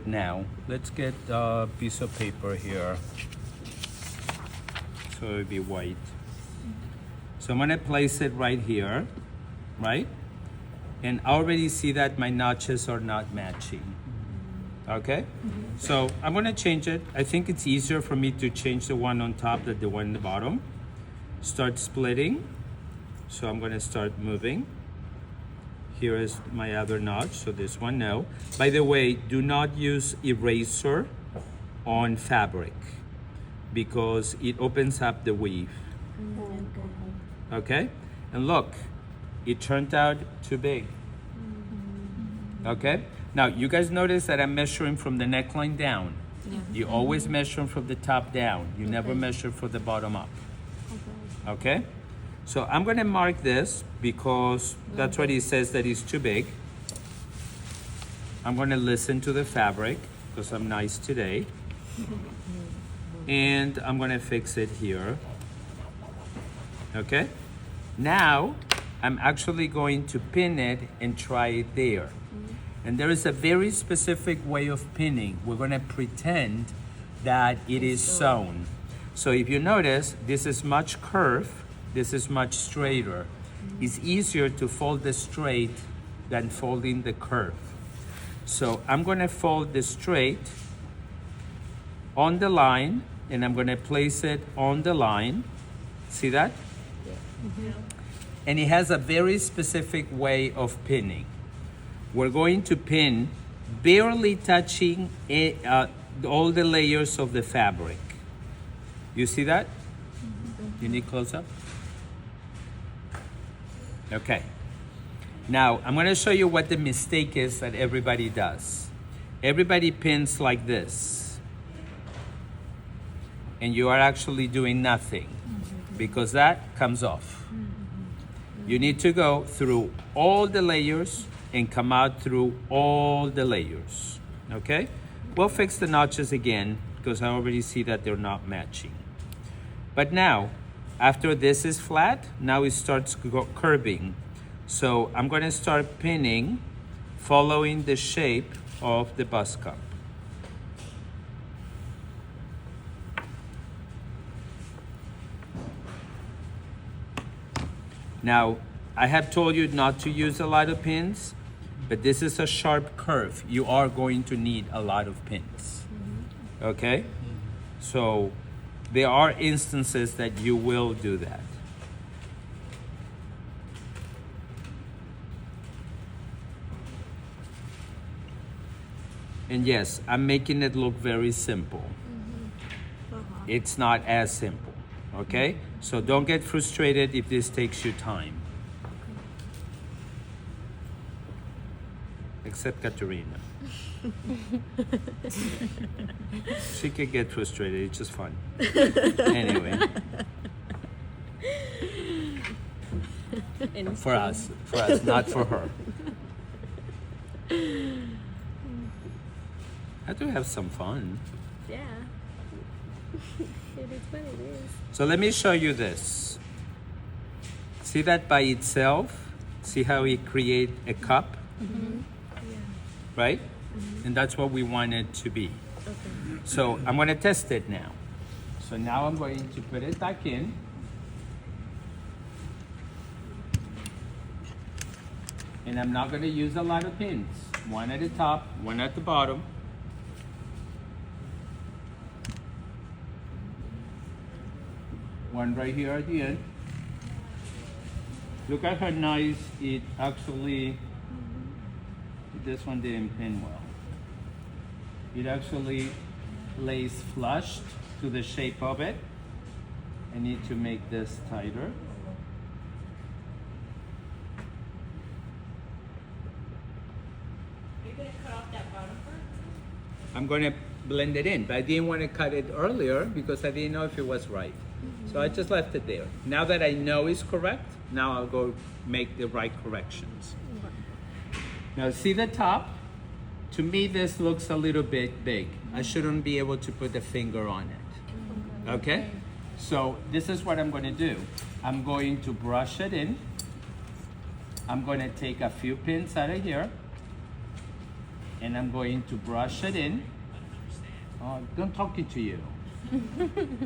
Now, let's get a piece of paper here. So it'll be white. So I'm gonna place it right here, right? And I already see that my notches are not matching. Okay? So I'm gonna change it. I think it's easier for me to change the one on top than the one in the bottom. Start splitting. So I'm gonna start moving. Here is my other notch, so this one, no. By the way, do not use eraser on fabric because it opens up the weave. Okay? And look, it turned out too big. Okay? Now, you guys notice that I'm measuring from the neckline down. Yeah. You always measure from the top down. You never measure from the bottom up. Okay? So I'm gonna mark this because that's what he says that it's too big. I'm gonna listen to the fabric because I'm nice today. And I'm gonna fix it here. Okay? Now, I'm actually going to pin it and try it there. And there is a very specific way of pinning. We're gonna pretend that it is sewn. So if you notice, this is much curved, this is much straighter. It's easier to fold the straight than folding the curve. So I'm gonna fold the straight on the line, and I'm gonna place it on the line. See that? And it has a very specific way of pinning. We're going to pin barely touching all the layers of the fabric. You see that? You need close up? Okay. Now, I'm gonna show you what the mistake is that everybody does. Everybody pins like this. And you are actually doing nothing because that comes off. You need to go through all the layers and come out through all the layers, okay? We'll fix the notches again because I already see that they're not matching. But now, after this is flat, now it starts curving. So I'm gonna start pinning, following the shape of the bust cup. Now, I have told you not to use a lot of pins, but this is a sharp curve. You are going to need a lot of pins, okay? So there are instances that you will do that. And yes, I'm making it look very simple. It's not as simple, okay? So don't get frustrated if this takes you time. Except Katerina. She could get frustrated, it's just fun. Anyway. For us, not for her. I do have some fun. Yeah. It is what it is. So let me show you this. See that by itself? See how we create a cup? Right? And that's what we want it to be. Okay. So I'm going to test it now. So now I'm going to put it back in. And I'm not going to use a lot of pins. One at the top, one at the bottom. One right here at the end. Look at how nice it actually, this one didn't pin well. It actually lays flush to the shape of it. I need to make this tighter. You're gonna cut off that bottom part? I'm going to blend it in, but I didn't want to cut it earlier because I didn't know if it was right. So I just left it there. Now that I know it's correct, now I'll go make the right corrections. Now see the top? To me, this looks a little bit big. I shouldn't be able to put a finger on it. Okay? So this is what I'm going to do. I'm going to brush it in. I'm going to take a few pins out of here. and I'm going to brush it in. Don't talk it to you.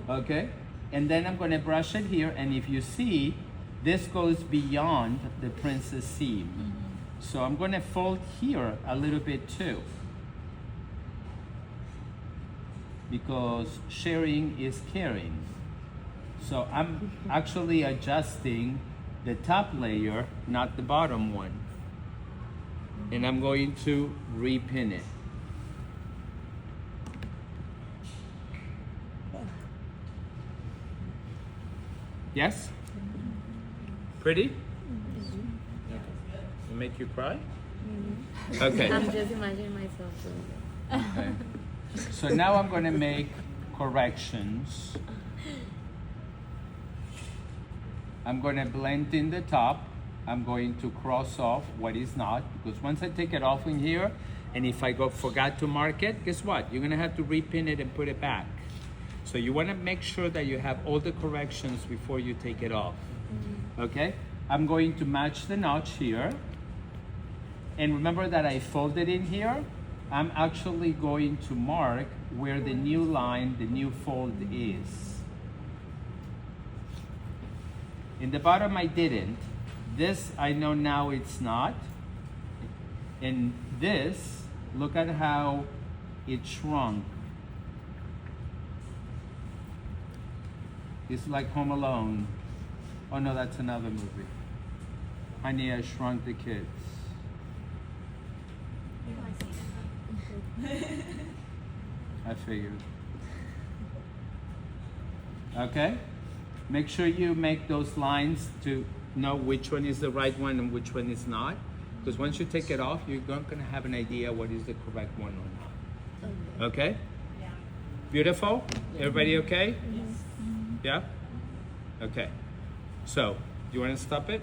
Okay? And then I'm going to brush it here, and if you see, this goes beyond the princess seam. So I'm going to fold here a little bit too, because sharing is caring. So I'm actually adjusting the top layer, not the bottom one. And I'm going to repin it. Yes? Pretty? Make you cry? Okay. I'm just imagining myself doing it. Okay. So now I'm going to make corrections. I'm going to blend in the top. I'm going to cross off what is not, because once I take it off in here, and if I forgot to mark it, guess what? You're going to have to repin it and put it back. So you want to make sure that you have all the corrections before you take it off. Okay? I'm going to match the notch here. And remember that I folded in here. I'm actually going to mark where the new line, the new fold is. In the bottom I didn't. This I know now it's not. And this, look at how it shrunk. It's like Home Alone. Oh no, that's another movie. Honey, I Shrunk the Kids. I figured. Okay? Make sure you make those lines to know which one is the right one and which one is not. Because once you take it off, you're not going to have an idea what is the correct one or not. Okay? Yeah. Beautiful? Everybody okay? Yeah? Okay. So, do you want to stop it?